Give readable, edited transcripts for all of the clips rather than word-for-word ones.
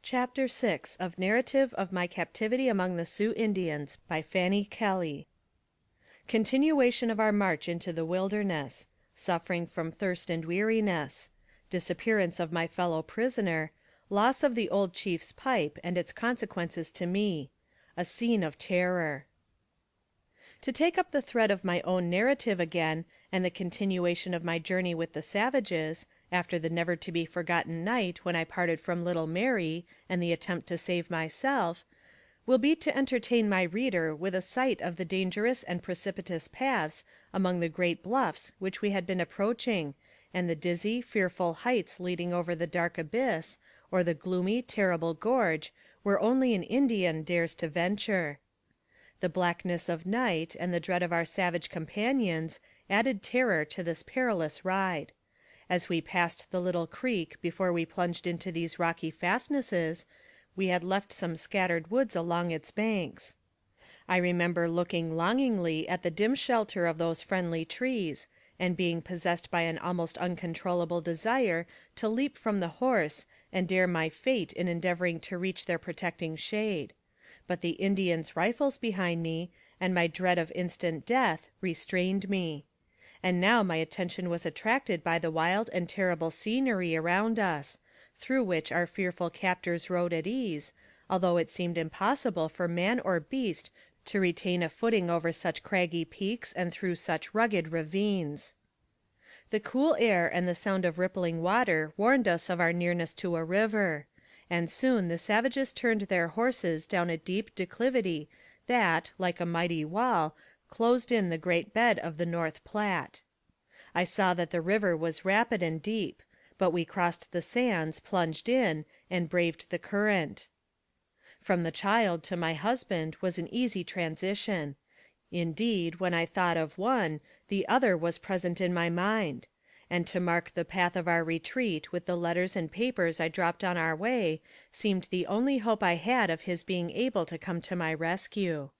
Chapter 6 of Narrative of My Captivity Among the Sioux Indians by Fanny Kelly. Continuation of our march into the wilderness. Suffering from thirst and weariness. Disappearance of my fellow prisoner. Loss of the old chief's pipe and its consequences to me. A scene of terror. To take up the thread of my own narrative again, and the continuation of my journey with the savages, after the never-to-be-forgotten night when I parted from little Mary, and the attempt to save myself, will be to entertain my reader with a sight of the dangerous and precipitous paths among the great bluffs which we had been approaching, and the dizzy, fearful heights leading over the dark abyss, or the gloomy, terrible gorge, where only an Indian dares to venture. The blackness of night, and the dread of our savage companions, added terror to this perilous ride. As we passed the little creek before we plunged into these rocky fastnesses, we had left some scattered woods along its banks. I remember looking longingly at the dim shelter of those friendly trees, and being possessed by an almost uncontrollable desire to leap from the horse and dare my fate in endeavoring to reach their protecting shade. But the Indians' rifles behind me, and my dread of instant death, restrained me. And now my attention was attracted by the wild and terrible scenery around us, through which our fearful captors rode at ease, although it seemed impossible for man or beast to retain a footing over such craggy peaks and through such rugged ravines. The cool air and the sound of rippling water warned us of our nearness to a river, and soon the savages turned their horses down a deep declivity that, like a mighty wall, closed in the great bed of the North Platte. I saw that the river was rapid and deep, but we crossed the sands, plunged in, and braved the current. From the child to my husband was an easy transition. Indeed, when I thought of one, the other was present in my mind, and to mark the path of our retreat with the letters and papers I dropped on our way seemed the only hope I had of his being able to come to my rescue.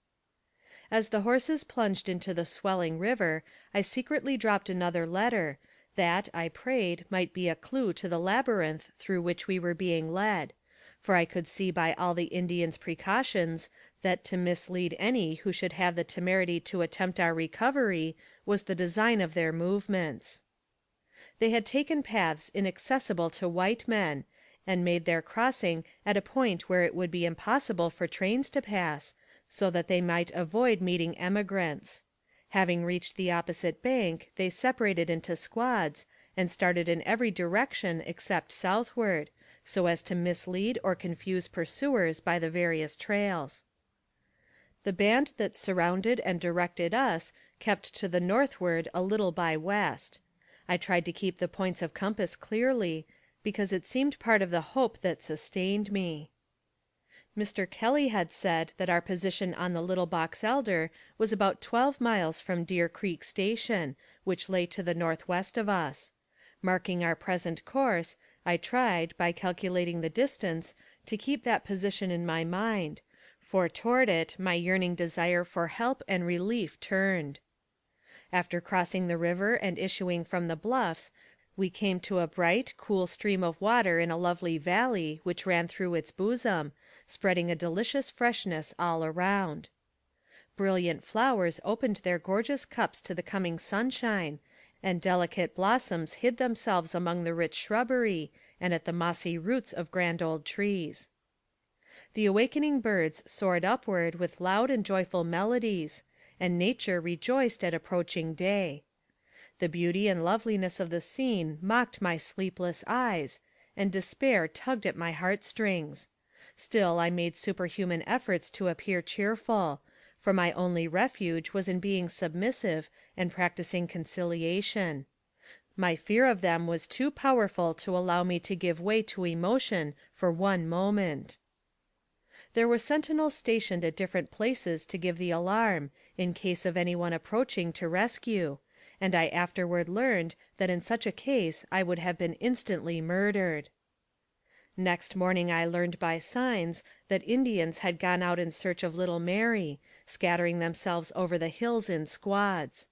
As the horses plunged into the swelling river, I secretly dropped another letter, that, I prayed, might be a clue to the labyrinth through which we were being led, for I could see by all the Indians' precautions that to mislead any who should have the temerity to attempt our recovery was the design of their movements. They had taken paths inaccessible to white men, and made their crossing at a point where it would be impossible for trains to pass, so that they might avoid meeting emigrants. Having reached the opposite bank, they separated into squads, and started in every direction except southward, so as to mislead or confuse pursuers by the various trails. The band that surrounded and directed us kept to the northward a little by west. I tried to keep the points of compass clearly, because it seemed part of the hope that sustained me. Mr. Kelly had said that our position on the Little Box Elder was about 12 miles from Deer Creek Station, which lay to the northwest of us. Marking our present course, I tried, by calculating the distance, to keep that position in my mind, for toward it my yearning desire for help and relief turned. After crossing the river and issuing from the bluffs, we came to a bright, cool stream of water in a lovely valley which ran through its bosom, spreading a delicious freshness all around. Brilliant flowers opened their gorgeous cups to the coming sunshine, and delicate blossoms hid themselves among the rich shrubbery and at the mossy roots of grand old trees. The awakening birds soared upward with loud and joyful melodies, and nature rejoiced at approaching day. The beauty and loveliness of the scene mocked my sleepless eyes, and despair tugged at my heartstrings. Still I made superhuman efforts to appear cheerful, for my only refuge was in being submissive and practicing conciliation. My fear of them was too powerful to allow me to give way to emotion for one moment. There were sentinels stationed at different places to give the alarm, in case of any one approaching to rescue, and I afterward learned that in such a case I would have been instantly murdered. Next morning I learned by signs that Indians had gone out in search of little Mary, scattering themselves over the hills in squads.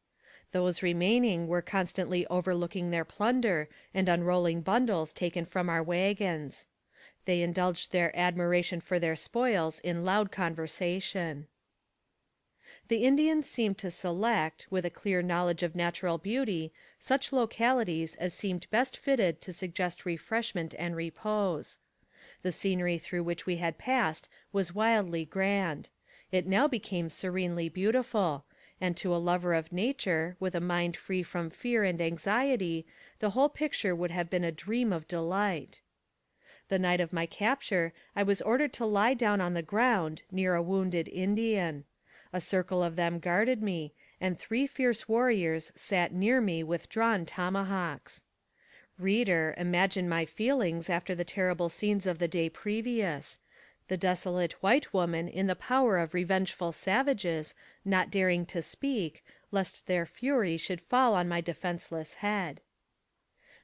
Those remaining were constantly overlooking their plunder and unrolling bundles taken from our wagons. They indulged their admiration for their spoils in loud conversation. The Indians seemed to select, with a clear knowledge of natural beauty, such localities as seemed best fitted to suggest refreshment and repose. The scenery through which we had passed was wildly grand. It now became serenely beautiful, and to a lover of nature, with a mind free from fear and anxiety, the whole picture would have been a dream of delight. The night of my capture I was ordered to lie down on the ground, near a wounded Indian. A circle of them guarded me, and 3 fierce warriors sat near me with drawn tomahawks. Reader, imagine my feelings after the terrible scenes of the day previous. The desolate white woman in the power of revengeful savages, not daring to speak, lest their fury should fall on my defenseless head.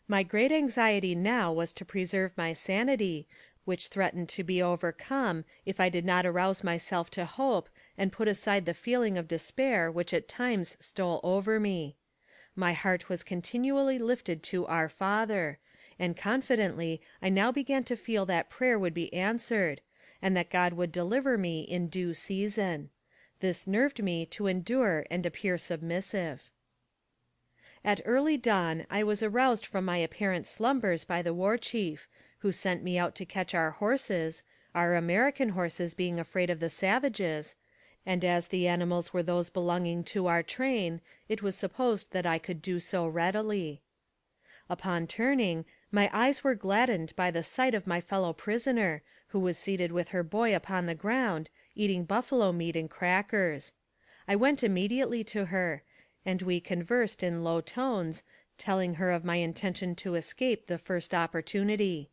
My great anxiety now was to preserve my sanity, which threatened to be overcome if I did not arouse myself to hope and put aside the feeling of despair which at times stole over me. My heart was continually lifted to our Father, and confidently I now began to feel that prayer would be answered, and that God would deliver me in due season. This nerved me to endure and appear submissive. At early dawn I was aroused from my apparent slumbers by the war chief, who sent me out to catch our horses, our American horses being afraid of the savages, and as the animals were those belonging to our train, it was supposed that I could do so readily. Upon turning, my eyes were gladdened by the sight of my fellow prisoner, who was seated with her boy upon the ground, eating buffalo meat and crackers. I went immediately to her, and we conversed in low tones, telling her of my intention to escape the first opportunity.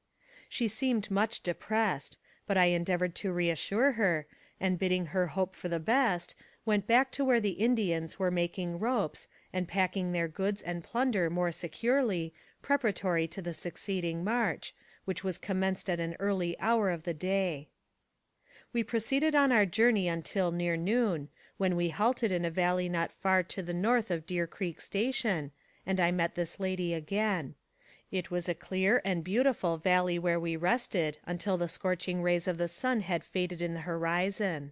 She seemed much depressed, but I endeavored to reassure her, and bidding her hope for the best, went back to where the Indians were making ropes, and packing their goods and plunder more securely, preparatory to the succeeding march, which was commenced at an early hour of the day. We proceeded on our journey until near noon, when we halted in a valley not far to the north of Deer Creek Station, and I met this lady again. It was a clear and beautiful valley where we rested until the scorching rays of the sun had faded in the horizon.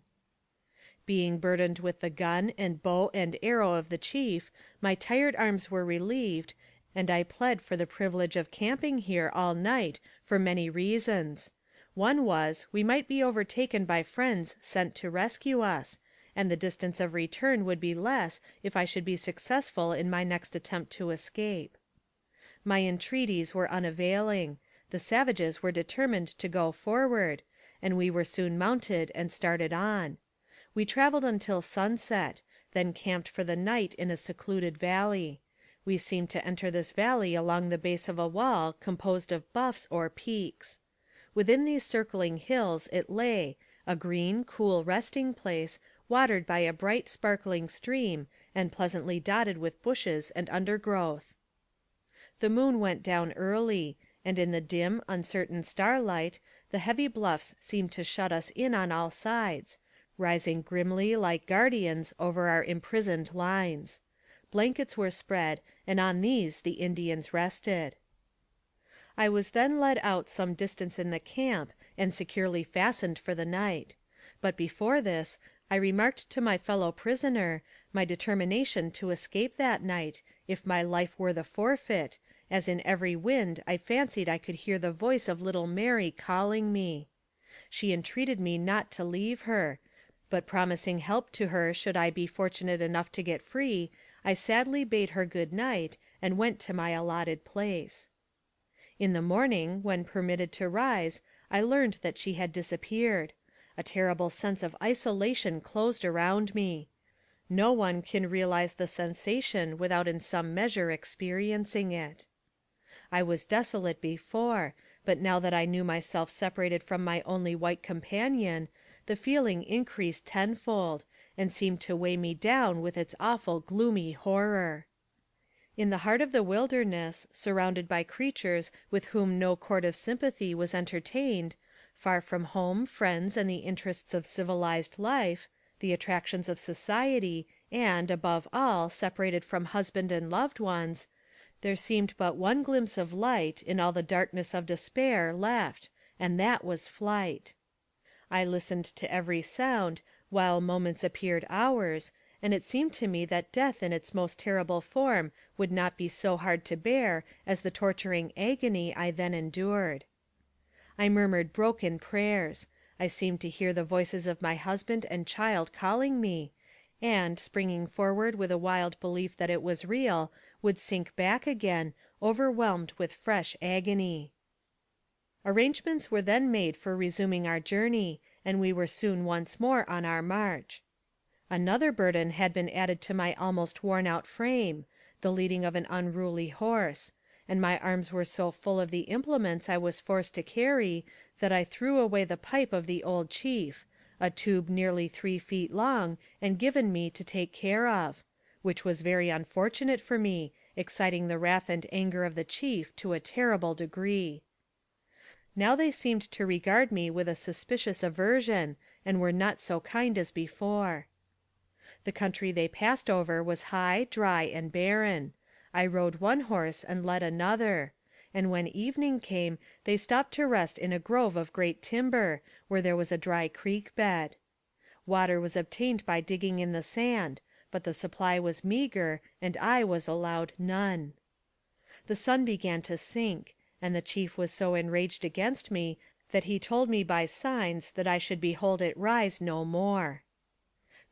Being burdened with the gun and bow and arrow of the chief, my tired arms were relieved, and I pled for the privilege of camping here all night for many reasons. One was, we might be overtaken by friends sent to rescue us, and the distance of return would be less if I should be successful in my next attempt to escape. My entreaties were unavailing. The savages were determined to go forward, and we were soon mounted and started on. We traveled until sunset, then camped for the night in a secluded valley. We seemed to enter this valley along the base of a wall composed of bluffs or peaks. Within these circling hills it lay, a green, cool resting place, watered by a bright, sparkling stream, and pleasantly dotted with bushes and undergrowth. The moon went down early, and in the dim, uncertain starlight, the heavy bluffs seemed to shut us in on all sides, rising grimly like guardians over our imprisoned lines. Blankets were spread, and on these the Indians rested. I was then led out some distance in the camp, and securely fastened for the night. But before this, I remarked to my fellow prisoner, my determination to escape that night, if my life were the forfeit, as in every wind I fancied I could hear the voice of little Mary calling me. She entreated me not to leave her, but promising help to her should I be fortunate enough to get free, I sadly bade her good night, and went to my allotted place. In the morning, when permitted to rise, I learned that she had disappeared. A terrible sense of isolation closed around me. No one can realize the sensation without in some measure experiencing it. I was desolate before, but now that I knew myself separated from my only white companion, the feeling increased tenfold, and seemed to weigh me down with its awful gloomy horror. In the heart of the wilderness, surrounded by creatures with whom no chord of sympathy was entertained, far from home, friends, and the interests of civilized life, the attractions of society, and, above all, separated from husband and loved ones, there seemed but one glimpse of light in all the darkness of despair left, and that was flight. I listened to every sound, while moments appeared hours, and it seemed to me that death in its most terrible form would not be so hard to bear as the torturing agony I then endured. I murmured broken prayers. I seemed to hear the voices of my husband and child calling me, and, springing forward with a wild belief that it was real, would sink back again, overwhelmed with fresh agony. Arrangements were then made for resuming our journey, and we were soon once more on our march. Another burden had been added to my almost worn out frame, the leading of an unruly horse, and my arms were so full of the implements I was forced to carry, that I threw away the pipe of the old chief, a tube nearly 3 feet long, and given me to take care of, which was very unfortunate for me, exciting the wrath and anger of the chief to a terrible degree. Now they seemed to regard me with a suspicious aversion, and were not so kind as before. The country they passed over was high, dry, and barren. I rode one horse and led another, and when evening came they stopped to rest in a grove of great timber, where there was a dry creek bed. Water was obtained by digging in the sand, but the supply was meager, and I was allowed none. The sun began to sink, and the chief was so enraged against me that he told me by signs that I should behold it rise no more.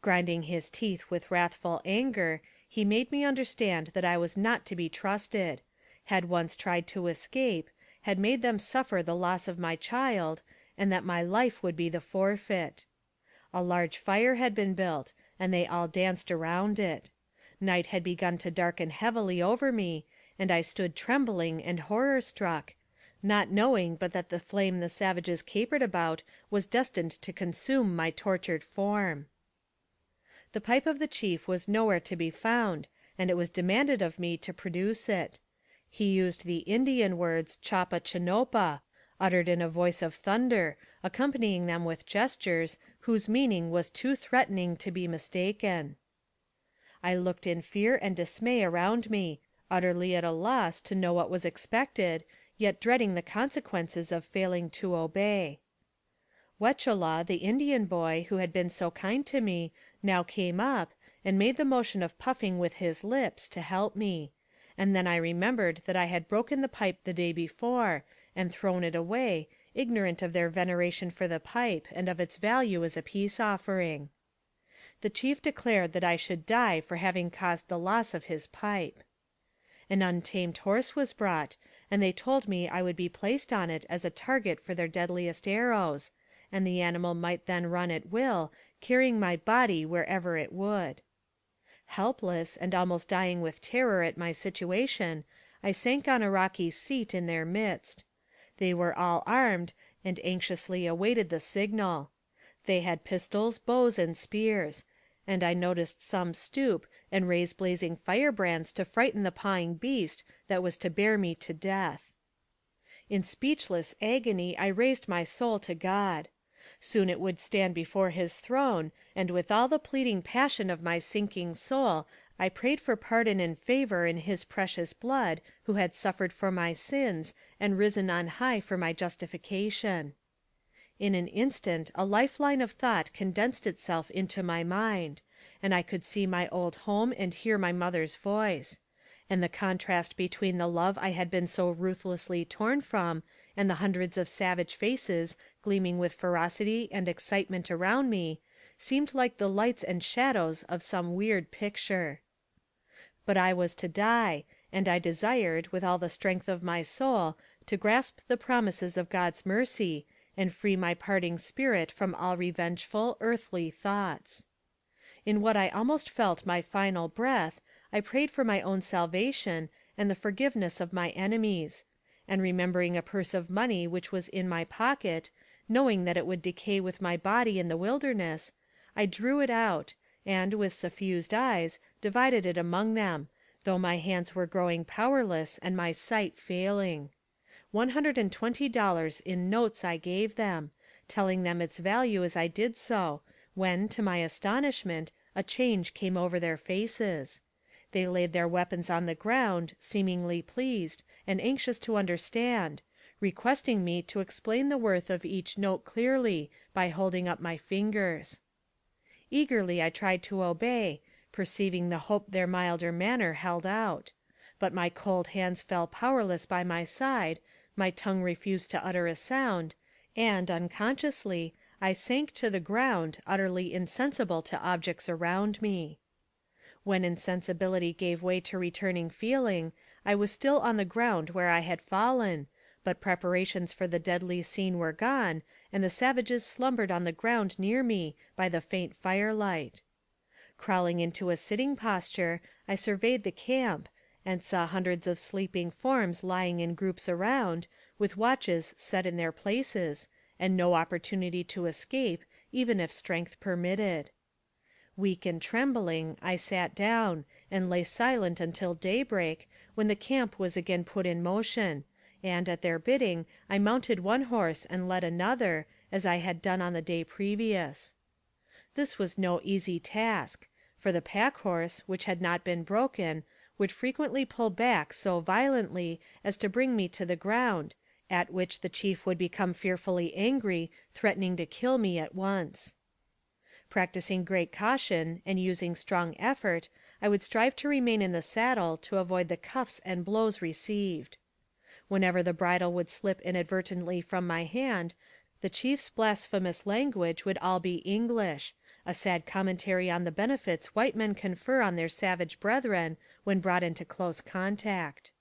Grinding his teeth with wrathful anger, he made me understand that I was not to be trusted, had once tried to escape, had made them suffer the loss of my child, and that my life would be the forfeit. A large fire had been built, and they all danced around it. Night had begun to darken heavily over me, and I stood trembling and horror struck, not knowing but that the flame the savages capered about was destined to consume my tortured form. The pipe of the chief was nowhere to be found, and it was demanded of me to produce it. He used the Indian words chapa chanopa, uttered in a voice of thunder, accompanying them with gestures, whose meaning was too threatening to be mistaken. I looked in fear and dismay around me, utterly at a loss to know what was expected, yet dreading the consequences of failing to obey. Wechela, the Indian boy, who had been so kind to me, now came up, and made the motion of puffing with his lips, to help me, and then I remembered that I had broken the pipe the day before, and thrown it away, ignorant of their veneration for the pipe, and of its value as a peace offering. The chief declared that I should die for having caused the loss of his pipe. An untamed horse was brought, and they told me I would be placed on it as a target for their deadliest arrows, and the animal might then run at will, carrying my body wherever it would. Helpless, and almost dying with terror at my situation, I sank on a rocky seat in their midst. They were all armed, and anxiously awaited the signal. They had pistols, bows, and spears, and I noticed some stoop and raise blazing firebrands to frighten the pawing beast that was to bear me to death. In speechless agony I raised my soul to God. Soon it would stand before his throne, and with all the pleading passion of my sinking soul I prayed for pardon and favor in his precious blood, who had suffered for my sins, and risen on high for my justification. In an instant a lifeline of thought condensed itself into my mind, and I could see my old home and hear my mother's voice; and the contrast between the love I had been so ruthlessly torn from, and the hundreds of savage faces gleaming with ferocity and excitement around me, seemed like the lights and shadows of some weird picture. But I was to die, and I desired, with all the strength of my soul, to grasp the promises of God's mercy, and free my parting spirit from all revengeful, earthly thoughts. In what I almost felt my final breath, I prayed for my own salvation, and the forgiveness of my enemies; and remembering a purse of money which was in my pocket, knowing that it would decay with my body in the wilderness, I drew it out, and, with suffused eyes, divided it among them, though my hands were growing powerless and my sight failing. $120 in notes I gave them, telling them its value as I did so, when, to my astonishment, a change came over their faces. They laid their weapons on the ground, seemingly pleased, and anxious to understand, requesting me to explain the worth of each note clearly by holding up my fingers. Eagerly I tried to obey, perceiving the hope their milder manner held out; but my cold hands fell powerless by my side, my tongue refused to utter a sound, and, unconsciously, I sank to the ground, utterly insensible to objects around me. When insensibility gave way to returning feeling, I was still on the ground where I had fallen, but preparations for the deadly scene were gone, and the savages slumbered on the ground near me by the faint firelight. Crawling into a sitting posture, I surveyed the camp, and saw hundreds of sleeping forms lying in groups around, with watches set in their places, and no opportunity to escape, even if strength permitted. Weak and trembling, I sat down, and lay silent until daybreak, when the camp was again put in motion, and, at their bidding, I mounted one horse and led another, as I had done on the day previous. This was no easy task, for the pack horse, which had not been broken, would frequently pull back so violently as to bring me to the ground, at which the chief would become fearfully angry, threatening to kill me at once. Practicing great caution, and using strong effort, I would strive to remain in the saddle to avoid the cuffs and blows received. Whenever the bridle would slip inadvertently from my hand, the chief's blasphemous language would all be English, a sad commentary on the benefits white men confer on their savage brethren when brought into close contact.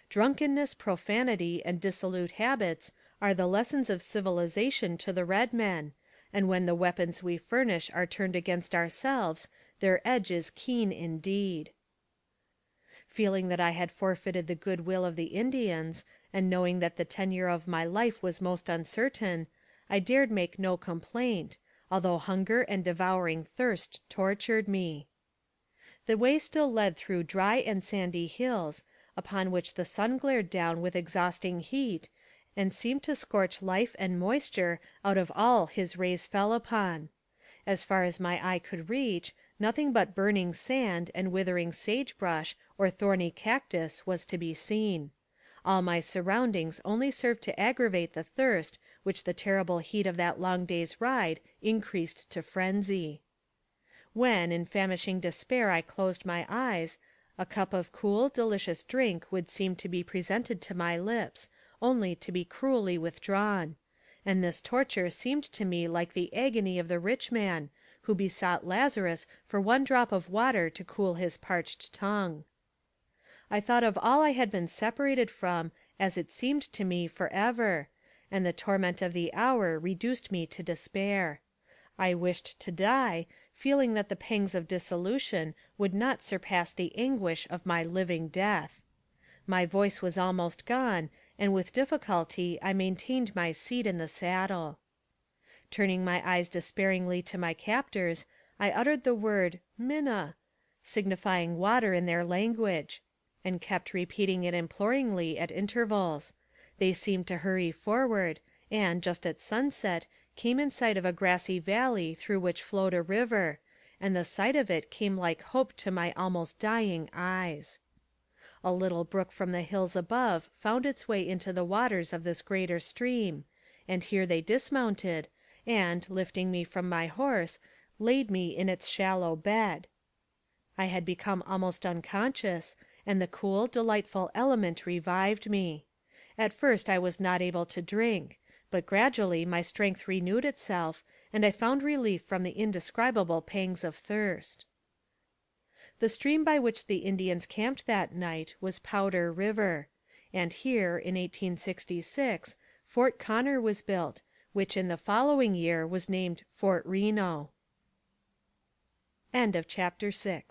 Drunkenness, profanity, and dissolute habits are the lessons of civilization to the red men, and when the weapons we furnish are turned against ourselves, their edge is keen indeed. Feeling that I had forfeited the good will of the Indians, and knowing that the tenure of my life was most uncertain, I dared make no complaint, although hunger and devouring thirst tortured me. The way still led through dry and sandy hills, upon which the sun glared down with exhausting heat, and seemed to scorch life and moisture out of all his rays fell upon. As far as my eye could reach, nothing but burning sand and withering sagebrush or thorny cactus was to be seen. All my surroundings only served to aggravate the thirst which the terrible heat of that long day's ride increased to frenzy. When, in famishing despair, I closed my eyes, a cup of cool, delicious drink would seem to be presented to my lips, only to be cruelly withdrawn; and this torture seemed to me like the agony of the rich man, who besought Lazarus for one drop of water to cool his parched tongue. I thought of all I had been separated from, as it seemed to me, forever, and the torment of the hour reduced me to despair. I wished to die, feeling that the pangs of dissolution would not surpass the anguish of my living death. My voice was almost gone, and with difficulty I maintained my seat in the saddle. Turning my eyes despairingly to my captors, I uttered the word Minna, signifying water in their language, and kept repeating it imploringly at intervals. They seemed to hurry forward, and, just at sunset, came in sight of a grassy valley through which flowed a river, and the sight of it came like hope to my almost dying eyes. A little brook from the hills above found its way into the waters of this greater stream, and here they dismounted, and, lifting me from my horse, laid me in its shallow bed. I had become almost unconscious, and the cool, delightful element revived me. At first I was not able to drink, but gradually my strength renewed itself, and I found relief from the indescribable pangs of thirst. The stream by which the Indians camped that night was Powder River, and here, in 1866, Fort Connor was built, which in the following year was named Fort Reno. Chapter 7